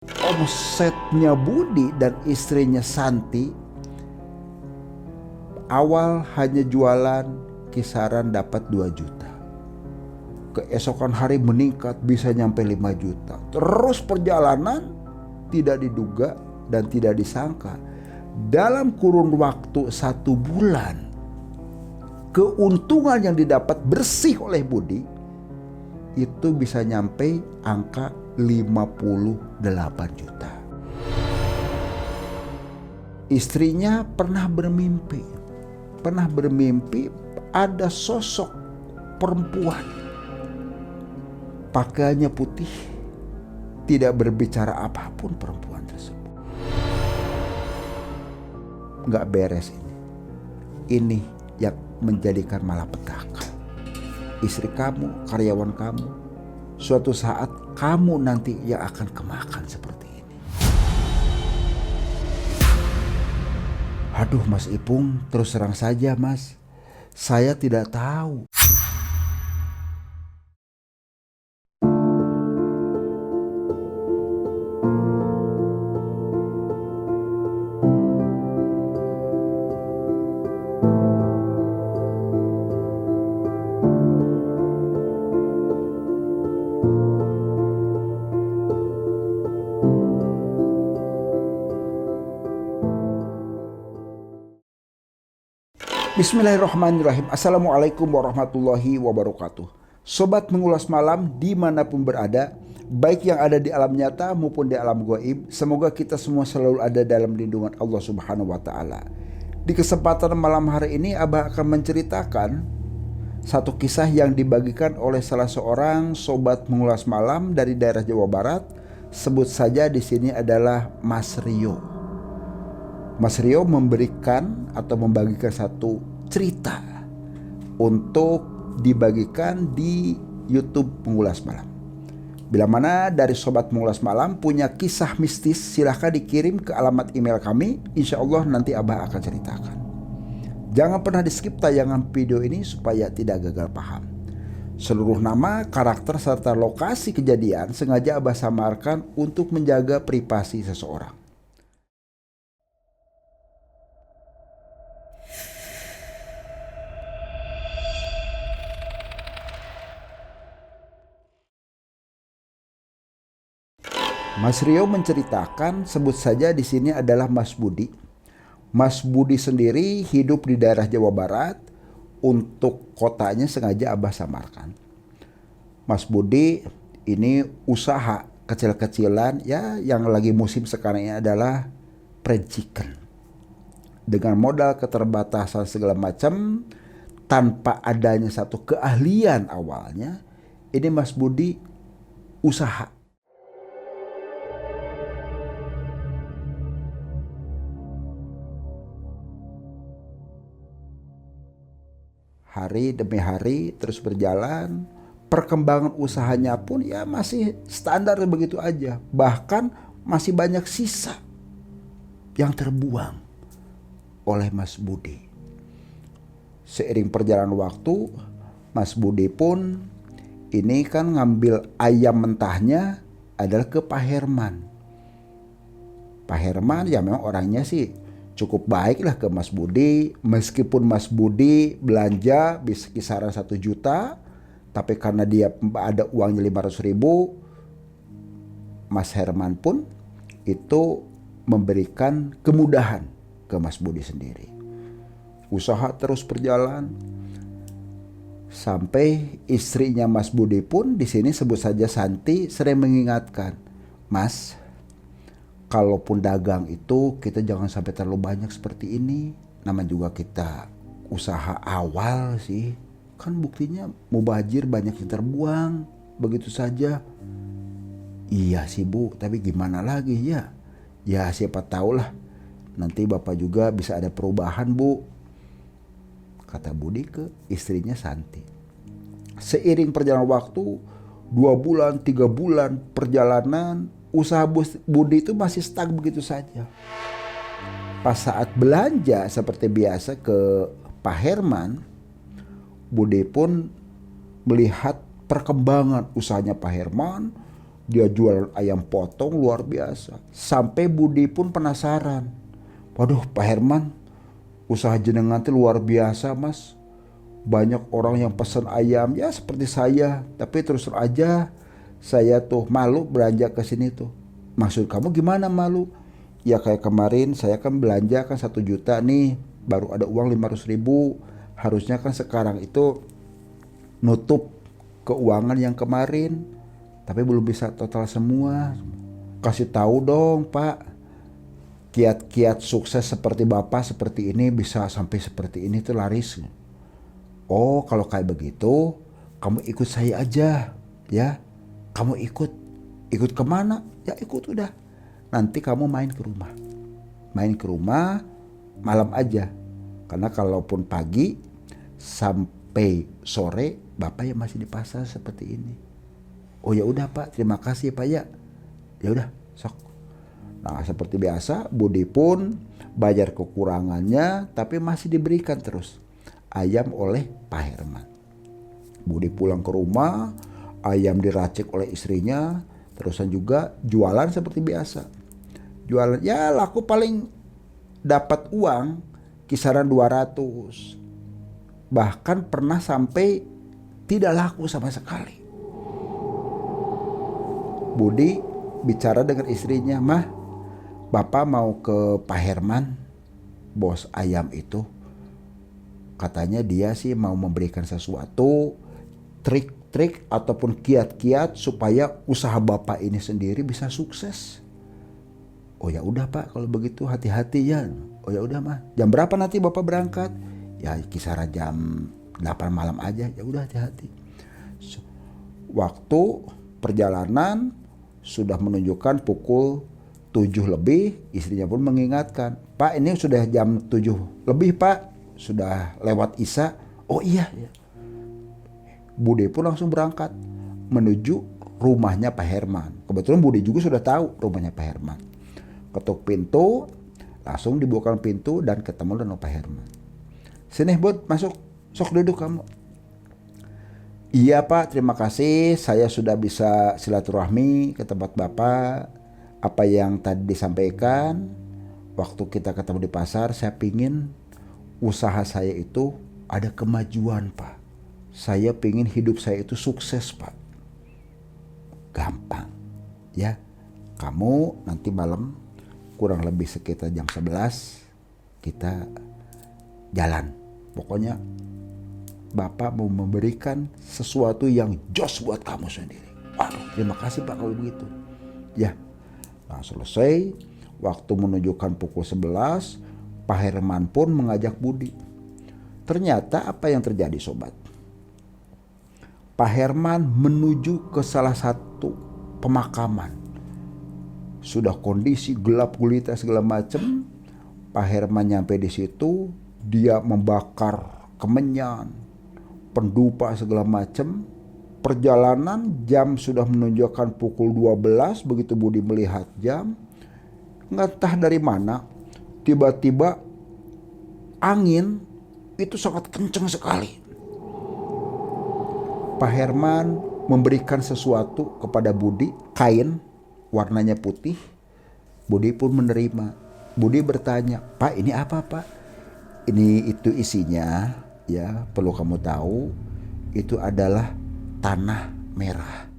Omsetnya Budi dan istrinya Santi awal hanya jualan kisaran dapat 2 juta. Keesokan hari meningkat bisa nyampe 5 juta. Terus perjalanan tidak diduga dan tidak disangka. Dalam kurun waktu 1 bulan, keuntungan yang didapat bersih oleh Budi itu bisa nyampe angka 58 juta. Istrinya pernah bermimpi ada sosok perempuan, pakaiannya putih, tidak berbicara apapun perempuan tersebut. Nggak beres ini. Ini yang menjadikan malapetaka. Istri kamu, karyawan kamu, suatu saat kamu nanti yang akan kemakan seperti ini. Aduh Mas Ipung, terus terang saja Mas, saya tidak tahu. Bismillahirrahmanirrahim. Assalamualaikum warahmatullahi wabarakatuh. Sobat mengulas malam dimanapun berada, baik yang ada di alam nyata maupun di alam gaib, semoga kita semua selalu ada dalam lindungan Allah Subhanahu wa Ta'ala. Di kesempatan malam hari ini, Abah akan menceritakan satu kisah yang dibagikan oleh salah seorang sobat mengulas malam dari daerah Jawa Barat. Sebut saja di sini adalah Mas Rio. Mas Rio memberikan atau membagikan satu cerita untuk dibagikan di YouTube Mengulas Malam. Bila mana dari sobat Mengulas Malam punya kisah mistis, silahkan dikirim ke alamat email kami. Insya Allah nanti Abah akan ceritakan. Jangan pernah di skip tayangan video ini supaya tidak gagal paham. Seluruh nama, karakter, serta lokasi kejadian sengaja Abah samarkan untuk menjaga privasi seseorang. Mas Rio menceritakan, sebut saja di sini adalah Mas Budi. Mas Budi sendiri hidup di daerah Jawa Barat. Untuk kotanya sengaja Abah samarkan. Mas Budi ini usaha kecil-kecilan ya, yang lagi musim sekarang ini adalah fried chicken. Dengan modal keterbatasan segala macam, tanpa adanya satu keahlian awalnya, ini Mas Budi usaha. Hari demi hari terus berjalan, perkembangan usahanya pun ya masih standar begitu aja. Bahkan masih banyak sisa yang terbuang oleh Mas Budi. Seiring perjalanan waktu, Mas Budi pun ini kan ngambil ayam mentahnya adalah ke Pak Herman. Pak Herman ya memang orangnya sih cukup baiklah ke Mas Budi. Meskipun Mas Budi belanja bisa kisaran 1 juta, tapi karena dia ada uangnya 500 ribu, Mas Herman pun itu memberikan kemudahan ke Mas Budi sendiri. Usaha terus berjalan sampai istrinya Mas Budi pun di sini sebut saja Santi sering mengingatkan, Mas, kalaupun dagang itu kita jangan sampai terlalu banyak seperti ini. Nama juga kita usaha awal sih. Kan buktinya mubazir banyak yang terbuang begitu saja. Iya sih Bu, tapi gimana lagi ya? Ya siapa tahulah nanti Bapak juga bisa ada perubahan Bu, kata Budi ke istrinya Santi. Seiring perjalanan waktu, 2 bulan, 3 bulan perjalanan, usaha Budi itu masih stuck begitu saja. Pas saat belanja seperti biasa ke Pak Herman, Budi pun melihat perkembangan usahanya Pak Herman. Dia jual ayam potong luar biasa. Sampai Budi pun penasaran. Waduh Pak Herman, usaha jenengan itu luar biasa mas. Banyak orang yang pesan ayam ya seperti saya. Tapi terus aja saya tuh malu belanja ke sini tuh. Maksud kamu gimana malu? Ya kayak kemarin saya kan belanja kan 1 juta nih. Baru ada uang 500.000. Harusnya kan sekarang itu nutup keuangan yang kemarin. Tapi belum bisa total semua. Kasih tahu dong Pak. Kiat-kiat sukses seperti Bapak seperti ini bisa sampai seperti ini tuh laris. Oh kalau kayak begitu kamu ikut saya aja ya. Kamu ikut kemana? Ya ikut udah. Nanti kamu main ke rumah. Main ke rumah malam aja. Karena kalaupun pagi sampai sore Bapak ya masih di pasar seperti ini. Oh ya udah Pak, terima kasih Pak ya. Ya udah, sok. Nah, seperti biasa Budi pun bayar kekurangannya tapi masih diberikan terus ayam oleh Pak Herman. Budi pulang ke rumah, ayam diracik oleh istrinya, terusan juga jualan seperti biasa. Jualan ya laku paling dapat uang kisaran 200. Bahkan pernah sampai tidak laku sama sekali. Budi bicara dengan istrinya, "Mah, Bapak mau ke Pak Herman, bos ayam itu. Katanya dia sih mau memberikan sesuatu, trik-trik ataupun kiat-kiat supaya usaha Bapak ini sendiri bisa sukses." "Oh ya udah Pak, kalau begitu hati-hati ya." "Oh ya udah Mah, jam berapa nanti Bapak berangkat?" "Ya kisaran jam 8 malam aja." "Ya udah hati-hati." Waktu perjalanan sudah menunjukkan pukul 7 lebih, istrinya pun mengingatkan, "Pak ini sudah jam 7 lebih Pak, sudah lewat Isya." "Oh iya." Budi pun langsung berangkat menuju rumahnya Pak Herman. Kebetulan Budi juga sudah tahu rumahnya Pak Herman. Ketuk pintu, langsung dibukakan pintu dan ketemu dengan Pak Herman. "Sini Bud, masuk, sok duduk kamu." "Iya Pak, terima kasih. Saya sudah bisa silaturahmi ke tempat Bapak. Apa yang tadi disampaikan, waktu kita ketemu di pasar, saya pingin usaha saya itu ada kemajuan Pak. Saya pingin hidup saya itu sukses Pak." "Gampang ya. Kamu nanti malam kurang lebih sekitar jam 11 kita jalan. Pokoknya Bapak mau memberikan sesuatu yang jos buat kamu sendiri." "Waduh, terima kasih Pak kalau begitu." Ya, nah selesai. Waktu menunjukkan pukul 11, Pak Herman pun mengajak Budi. Ternyata apa yang terjadi sobat? Pak Herman menuju ke salah satu pemakaman. Sudah kondisi gelap gulita segala macam. Pak Herman nyampe di situ, dia membakar kemenyan, pendupa segala macam. Perjalanan jam sudah menunjukkan pukul 12. Begitu Budi melihat jam, nggak entah dari mana tiba-tiba angin itu sangat kencang sekali. Pak Herman memberikan sesuatu kepada Budi, kain warnanya putih. Budi pun menerima. Budi bertanya, "Pak ini apa Pak?" "Ini itu isinya ya, perlu kamu tahu, itu adalah tanah merah."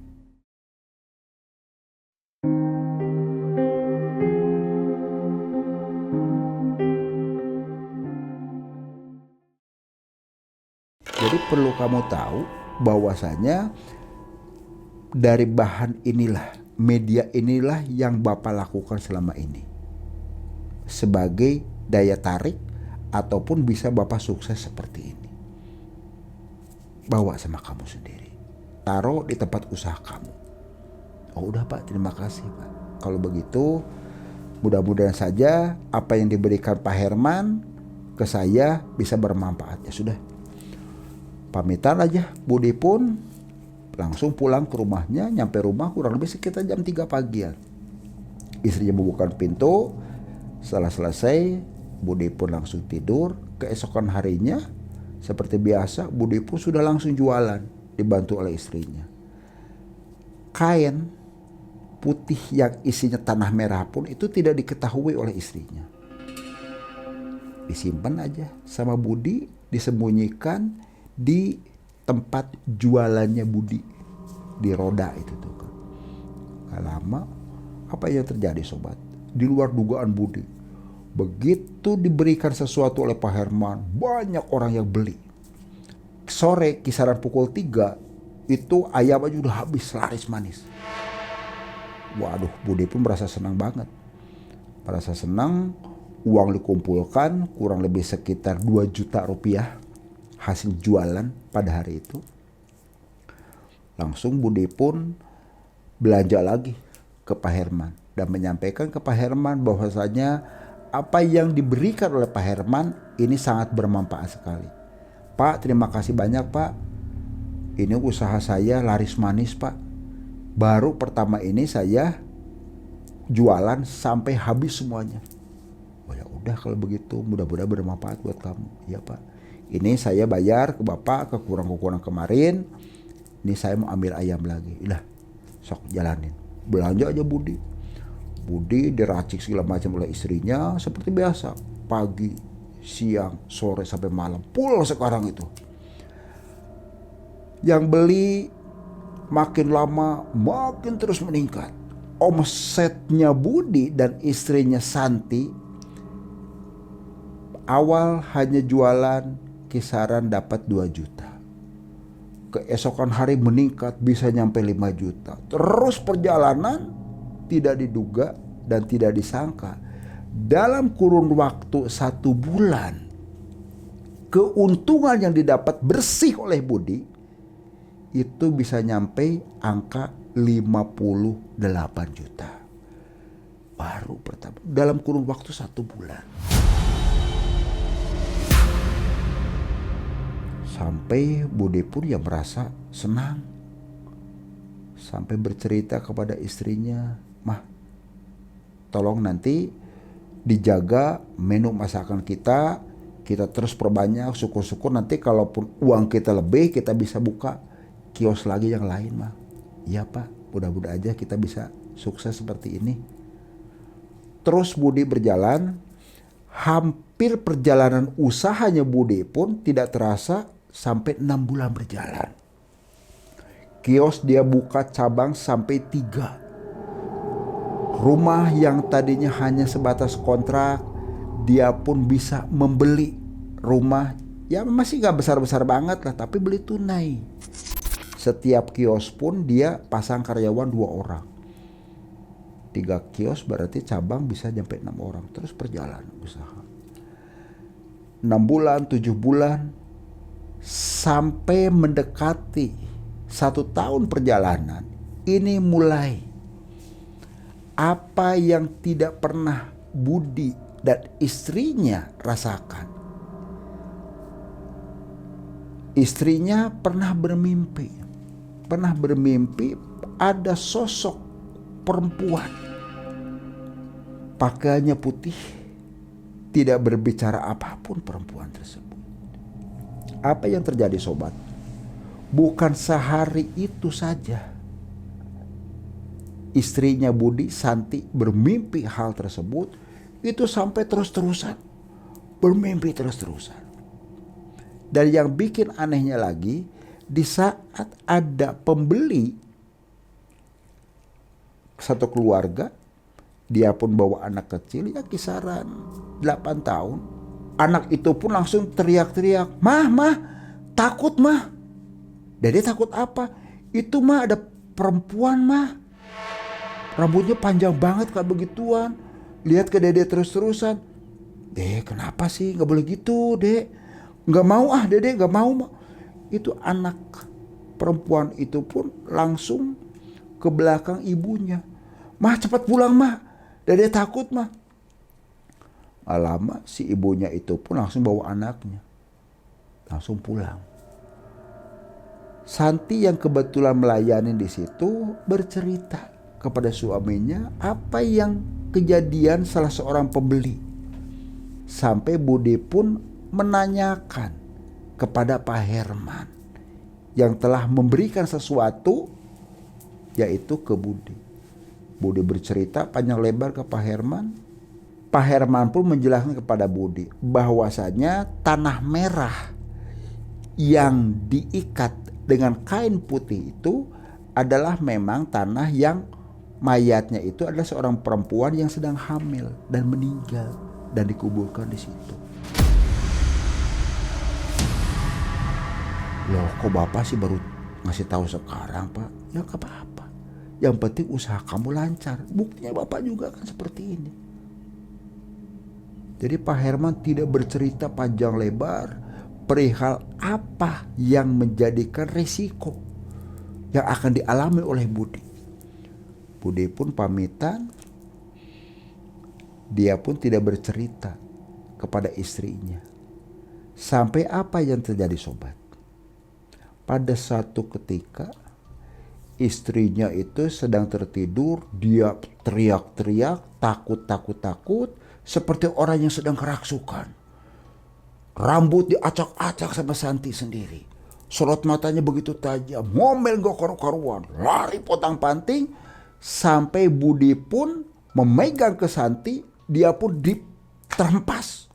Jadi perlu kamu tahu bahwasanya dari bahan inilah, media inilah yang Bapak lakukan selama ini sebagai daya tarik ataupun bisa Bapak sukses seperti ini. Bawa sama kamu sendiri, taruh di tempat usaha kamu. "Oh udah Pak, terima kasih Pak. Kalau begitu mudah-mudahan saja apa yang diberikan Pak Herman ke saya bisa bermanfaat." Ya sudah, pamitan aja. Budi pun langsung pulang ke rumahnya. Nyampe rumah kurang lebih sekitar jam 3 pagian. Istrinya membuka pintu. Setelah selesai, Budi pun langsung tidur. Keesokan harinya seperti biasa, Budi pun sudah langsung jualan, dibantu oleh istrinya. Kain putih yang isinya tanah merah pun itu tidak diketahui oleh istrinya. Disimpan aja sama Budi, disembunyikan di tempat jualannya Budi, di roda itu tuh kan. Gak lama, apa yang terjadi sobat? Di luar dugaan Budi. Begitu diberikan sesuatu oleh Pak Herman, banyak orang yang beli. Sore kisaran pukul 3 itu ayam aja udah habis, laris manis. Waduh, Budi pun merasa senang banget. Merasa senang, uang dikumpulkan kurang lebih sekitar 2 juta rupiah hasil jualan pada hari itu. Langsung Budi pun belanja lagi ke Pak Herman dan menyampaikan ke Pak Herman bahwasanya apa yang diberikan oleh Pak Herman ini sangat bermanfaat sekali. Pak, terima kasih banyak Pak. Ini usaha saya laris manis Pak. Baru pertama ini saya jualan sampai habis semuanya. Oh ya udah kalau begitu, mudah-mudahan bermanfaat buat kamu. Iya Pak. Ini saya bayar ke Bapak kekurangan kemarin. Ini saya mau ambil ayam lagi. Udah, sok jalanin. Belanja aja Budi. Budi diracik segala macam oleh istrinya seperti biasa. Pagi, siang, sore sampai malam. Full sekarang itu. Yang beli makin lama makin terus meningkat. Omsetnya Budi dan istrinya Santi awal hanya jualan kisaran dapat 2 juta. Keesokan hari meningkat bisa nyampe 5 juta. Terus perjalanan tidak diduga dan tidak disangka. Dalam kurun waktu 1 bulan, keuntungan yang didapat bersih oleh Budi itu bisa nyampe angka 58 juta. Baru pertama dalam kurun waktu 1 bulan. Sampai Budi pun ya merasa senang. Sampai bercerita kepada istrinya, "Mah, tolong nanti dijaga menu masakan kita terus perbanyak, syukur-syukur nanti kalaupun uang kita lebih kita bisa buka kios lagi yang lain Mah." "Iya Pak, mudah-mudahan aja kita bisa sukses seperti ini." Terus Budi berjalan, hampir perjalanan usahanya Budi pun tidak terasa sampai 6 bulan berjalan. Kios dia buka cabang sampai 3. Rumah yang tadinya hanya sebatas kontrak, dia pun bisa membeli rumah ya masih gak besar-besar banget lah, tapi beli tunai. Setiap kios pun dia pasang karyawan 2 orang. 3 kios berarti cabang bisa sampai 6 orang. Terus berjalan usaha. 6 bulan, 7 bulan, sampai mendekati 1 tahun perjalanan. Ini mulai apa yang tidak pernah Budi dan istrinya rasakan. Istrinya pernah bermimpi ada sosok perempuan. Pakaiannya putih, tidak berbicara apapun perempuan tersebut. Apa yang terjadi sobat? Bukan sehari itu saja. Istrinya Budi, Santi, bermimpi hal tersebut. Itu sampai terus-terusan. Bermimpi terus-terusan. Dan yang bikin anehnya lagi, di saat ada pembeli satu keluarga, dia pun bawa anak kecil ya kisaran 8 tahun. Anak itu pun langsung teriak-teriak, "Mah, takut mah." Dede takut apa? "Itu mah ada perempuan mah. Rambutnya panjang banget kayak begituan." Lihat ke Dede terus-terusan. "Dek, kenapa sih? Gak boleh gitu, Dek. Gak mau Dede gak mau mah." Itu anak perempuan itu pun langsung ke belakang ibunya. "Mah, cepat pulang mah. Dede takut mah." Gak lama si ibunya itu pun langsung bawa anaknya. Langsung pulang. Santi yang kebetulan melayani di situ bercerita kepada suaminya apa yang kejadian salah seorang pembeli. Sampai Budi pun menanyakan kepada Pak Herman yang telah memberikan sesuatu yaitu ke Budi. Budi bercerita panjang lebar ke Pak Herman. Pak Herman pun menjelaskan kepada Budi bahwasanya tanah merah yang diikat dengan kain putih itu adalah memang tanah yang mayatnya itu adalah seorang perempuan yang sedang hamil dan meninggal dan dikuburkan di situ. Loh, kok Bapak sih baru ngasih tahu sekarang, Pak? Ya gak apa-apa. Yang penting usaha kamu lancar. Buktinya Bapak juga kan seperti ini. Jadi Pak Herman tidak bercerita panjang lebar perihal apa yang menjadikan resiko yang akan dialami oleh Budi. Budi pun pamitan. Dia pun tidak bercerita kepada istrinya. Sampai apa yang terjadi sobat? Pada suatu ketika istrinya itu sedang tertidur, dia teriak-teriak, takut, seperti orang yang sedang kerasukan. Rambut diacak-acak sama Santi sendiri. Sorot matanya begitu tajam, ngomel gak karu-karuan, lari potang-panting, sampai Budi pun memegang ke Santi, dia pun diterempas.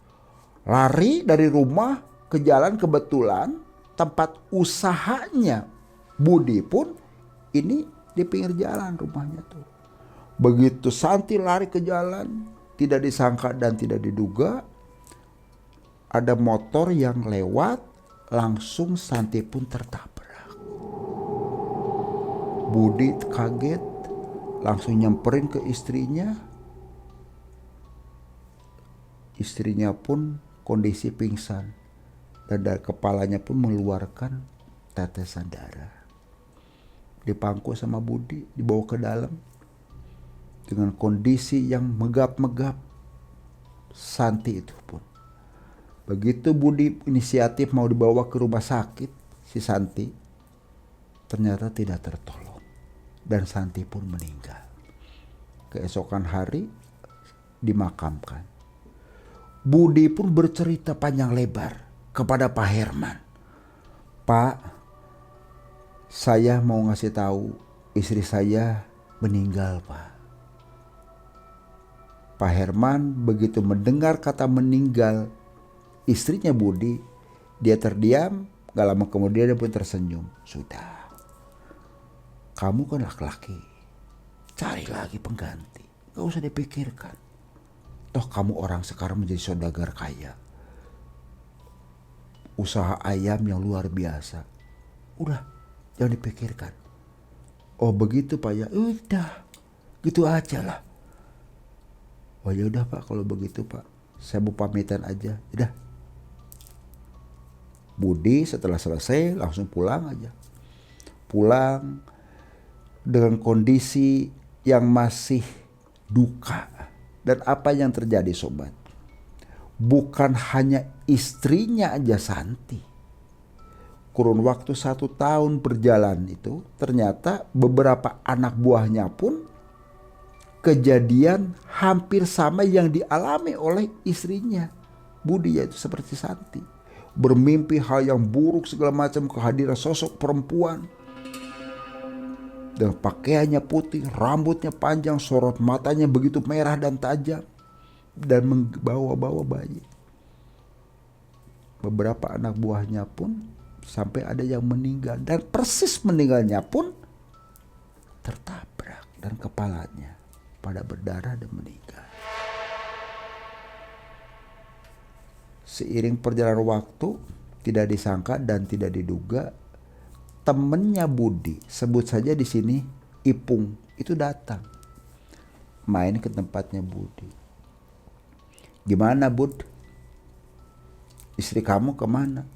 Lari dari rumah ke jalan, kebetulan tempat usahanya Budi pun ini di pinggir jalan rumahnya tuh. Begitu Santi lari ke jalan, tidak disangka dan tidak diduga ada motor yang lewat, langsung Santi pun tertabrak. Budi kaget, langsung nyamperin ke istrinya. Istrinya pun kondisi pingsan dan dari kepalanya pun mengeluarkan tetesan darah. Dipangku sama Budi, dibawa ke dalam dengan kondisi yang megap-megap. Santi itu pun. Begitu Budi inisiatif mau dibawa ke rumah sakit, si Santi ternyata tidak tertolong dan Santi pun meninggal. Keesokan hari dimakamkan. Budi pun bercerita panjang lebar kepada Pak Herman. Pak, saya mau ngasih tahu istri saya meninggal, Pak. Pak Herman begitu mendengar kata meninggal istrinya Budi, dia terdiam, gak lama kemudian dia pun tersenyum. Sudah, kamu kan laki-laki, cari lagi pengganti, gak usah dipikirkan. Toh kamu orang sekarang menjadi saudagar kaya, usaha ayam yang luar biasa. Udah, jangan dipikirkan. Oh begitu Pak ya, udah gitu aja lah. Oh ya udah Pak, kalau begitu Pak, saya mau pamitan aja. Udah. Budi setelah selesai langsung pulang aja. Pulang dengan kondisi yang masih duka. Dan apa yang terjadi sobat? Bukan hanya istrinya aja Santi. Kurun waktu 1 tahun berjalan itu, ternyata beberapa anak buahnya pun kejadian hampir sama yang dialami oleh istrinya Budi, yaitu seperti Santi. Bermimpi hal yang buruk segala macam, kehadiran sosok perempuan. Dan pakaiannya putih, rambutnya panjang, sorot matanya begitu merah dan tajam. Dan membawa-bawa bayi. Beberapa anak buahnya pun sampai ada yang meninggal. Dan persis meninggalnya pun tertabrak dan kepalanya pada berdarah dan meninggal. Seiring perjalanan waktu, tidak disangka dan tidak diduga, temennya Budi, sebut saja di sini Ipung, itu datang main ke tempatnya Budi. Gimana Bud? Istri kamu kemana?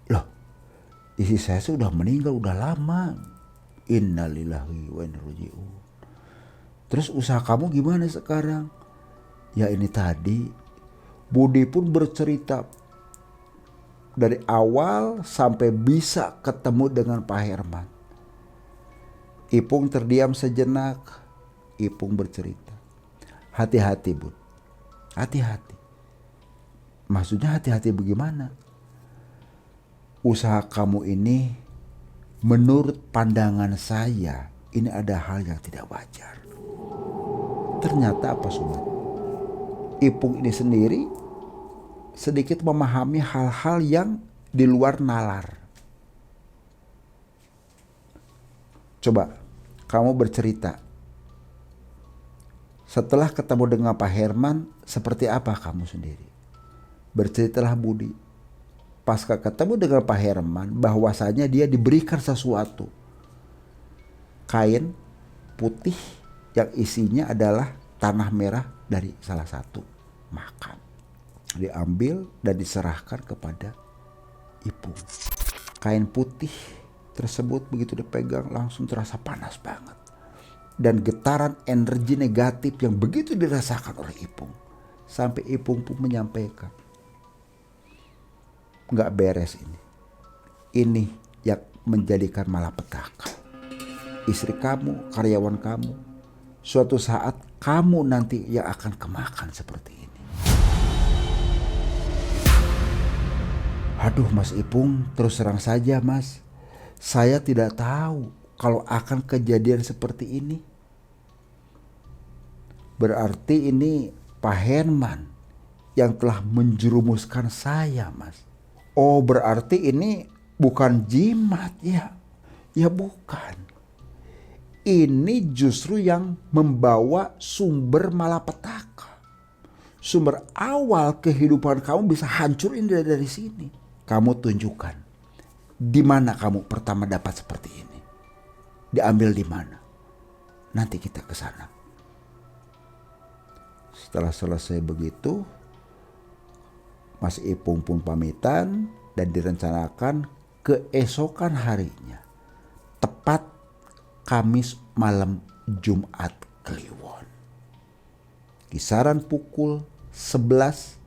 Loh, istri saya sudah meninggal udah lama. Innalillahi wa inna ilaihi raji'un. Terus usaha kamu gimana sekarang? Ya ini tadi. Budi pun bercerita dari awal sampai bisa ketemu dengan Pak Herman. Ipung terdiam sejenak. Ipung bercerita. Hati-hati Bud. Hati-hati. Maksudnya hati-hati bagaimana? Usaha kamu ini menurut pandangan saya ini ada hal yang tidak wajar. Ternyata apa sobat? Ipung ini sendiri sedikit memahami hal-hal yang di luar nalar. Coba kamu bercerita. Setelah ketemu dengan Pak Herman, seperti apa kamu sendiri? Berceritalah Budi. Pasca ketemu dengan Pak Herman, bahwasanya dia diberikan sesuatu. Kain putih yang isinya adalah tanah merah dari salah satu makam. Diambil dan diserahkan kepada Ipung. Kain putih tersebut begitu dipegang langsung terasa panas banget. Dan getaran energi negatif yang begitu dirasakan oleh Ipung. Sampai Ipung pun menyampaikan, nggak beres ini. Ini yang menjadikan malapetaka. Istri kamu, karyawan kamu, suatu saat kamu nanti yang akan kemakan seperti ini. Aduh Mas Ipung, terus terang saja Mas, saya tidak tahu kalau akan kejadian seperti ini. Berarti ini Pak Herman yang telah menjerumuskan saya Mas. Oh berarti ini bukan jimat ya? Ya bukan. Ini justru yang membawa sumber malapetaka. Sumber awal kehidupan kamu bisa hancur ini dari sini. Kamu tunjukkan di mana kamu pertama dapat seperti ini. Diambil di mana? Nanti kita ke sana. Setelah selesai begitu, Mas Ipung pun pamitan dan direncanakan keesokan harinya. Tepat Kamis malam Jumat Kliwon. Kisaran pukul 11,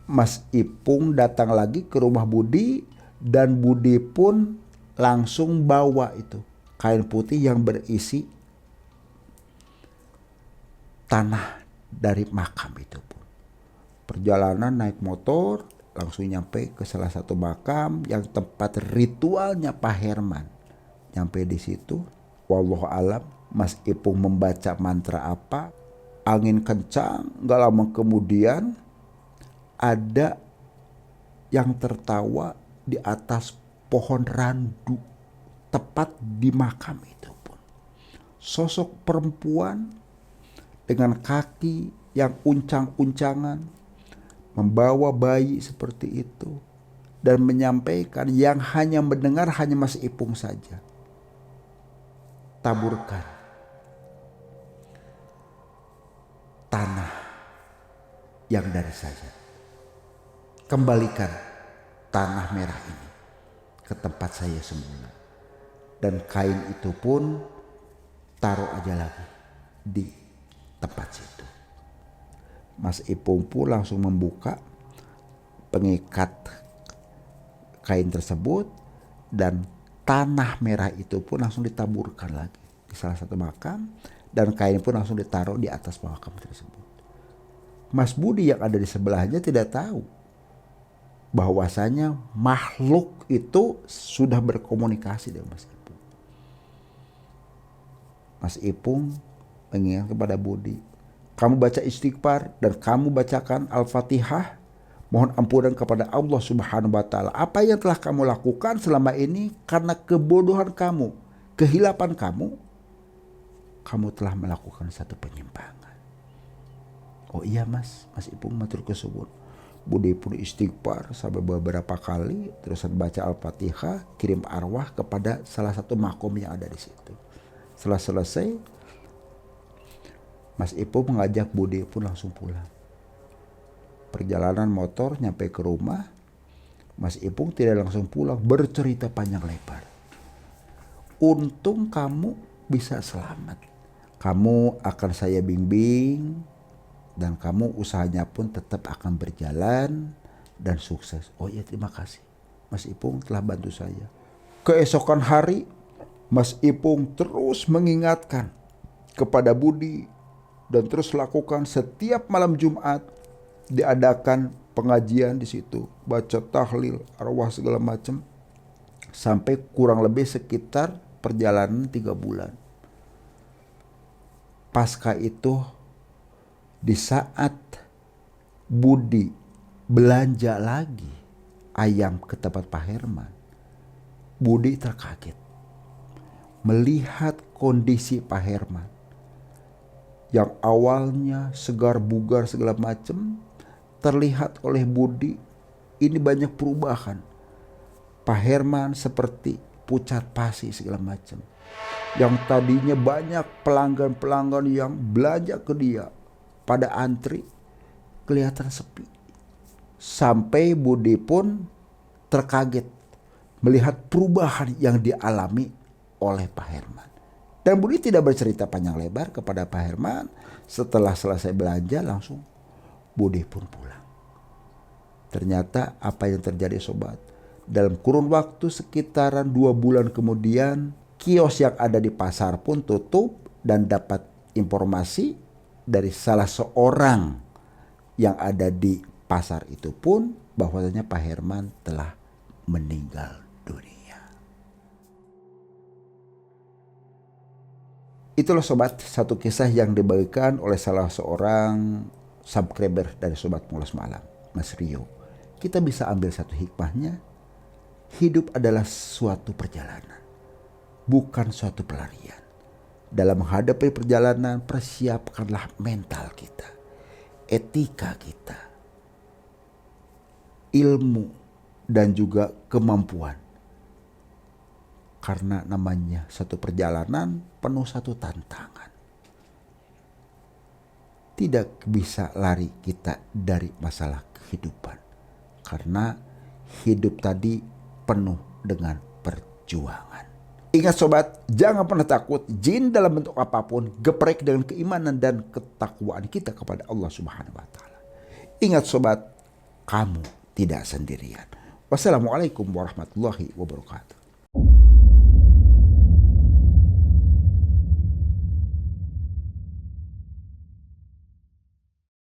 Mas Ipung datang lagi ke rumah Budi dan Budi pun langsung bawa itu kain putih yang berisi tanah dari makam itu pun. Perjalanan naik motor langsung nyampe ke salah satu makam yang tempat ritualnya Pak Herman. Nyampe di situ, wallahu alam, Mas Ipung membaca mantra apa, angin kencang, gak lama kemudian ada yang tertawa di atas pohon randu tepat di makam itu pun. Sosok perempuan dengan kaki yang uncang-uncangan membawa bayi seperti itu dan menyampaikan yang hanya mendengar hanya Mas Ipung saja. Taburkan tanah yang dari saya. Kembalikan tanah merah ini ke tempat saya semula. Dan kain itu pun taruh aja lagi di tempat situ. Mas Ipung pun langsung membuka pengikat kain tersebut dan tanah merah itu pun langsung ditaburkan lagi di salah satu makam dan kain pun langsung ditaruh di atas makam tersebut. Mas Budi yang ada di sebelahnya tidak tahu bahwasanya makhluk itu sudah berkomunikasi dengan Mas Ipung. Mas Ipung mengingat kepada Budi, kamu baca istighfar dan kamu bacakan Al-Fatihah. Mohon ampunan kepada Allah Subhanahu wa Ta'ala. Apa yang telah kamu lakukan selama ini karena kebodohan kamu, kehilapan kamu telah melakukan satu penyimpangan. Oh iya Mas Ipung matur kesuwun. Budi pun istighfar sampai beberapa kali, terus baca Al-Fatihah, kirim arwah kepada salah satu makom yang ada di situ. Setelah selesai, Mas Ipung mengajak Budi pun langsung pulang. Perjalanan motor nyampe ke rumah, Mas Ipung tidak langsung pulang, bercerita panjang lebar. Untung kamu bisa selamat. Kamu akan saya bimbing dan kamu usahanya pun tetap akan berjalan dan sukses. Oh iya terima kasih. Mas Ipung telah bantu saya. Keesokan hari, Mas Ipung terus mengingatkan kepada Budi dan terus lakukan setiap malam Jumat. Diadakan pengajian di situ, baca tahlil, arwah segala macam, sampai kurang lebih sekitar perjalanan 3 bulan. Pasca itu Di saat Budi belanja lagi ayam ke tempat Pak Herman, Budi terkaget melihat kondisi Pak Herman yang awalnya segar bugar segala macam. Terlihat oleh Budi ini banyak perubahan. Pak Herman seperti pucat pasi segala macam. Yang tadinya banyak pelanggan-pelanggan yang belanja ke dia pada antri, kelihatan sepi. Sampai Budi pun terkaget melihat perubahan yang dialami oleh Pak Herman. Dan Budi tidak bercerita panjang lebar kepada Pak Herman. Setelah selesai belanja langsung Budi pun pulang. Ternyata apa yang terjadi sobat, dalam kurun waktu sekitaran 2 bulan kemudian, kios yang ada di pasar pun tutup dan dapat informasi dari salah seorang yang ada di pasar itu pun bahwasanya Pak Herman telah meninggal dunia. Itulah sobat, satu kisah yang dibagikan oleh salah seorang subscriber dari Sobat Mengulas Malam, Mas Rio. Kita bisa ambil satu hikmahnya, hidup adalah suatu perjalanan, bukan suatu pelarian. Dalam menghadapi perjalanan, persiapkanlah mental kita, etika kita, ilmu, dan juga kemampuan. Karena namanya satu perjalanan penuh satu tantangan. Tidak bisa lari kita dari masalah kehidupan. Karena hidup tadi penuh dengan perjuangan. Ingat sobat, jangan pernah takut jin dalam bentuk apapun, geprek dengan keimanan dan ketakwaan kita kepada Allah Subhanahu wa taala. Ingat sobat, kamu tidak sendirian. Wassalamualaikum warahmatullahi wabarakatuh.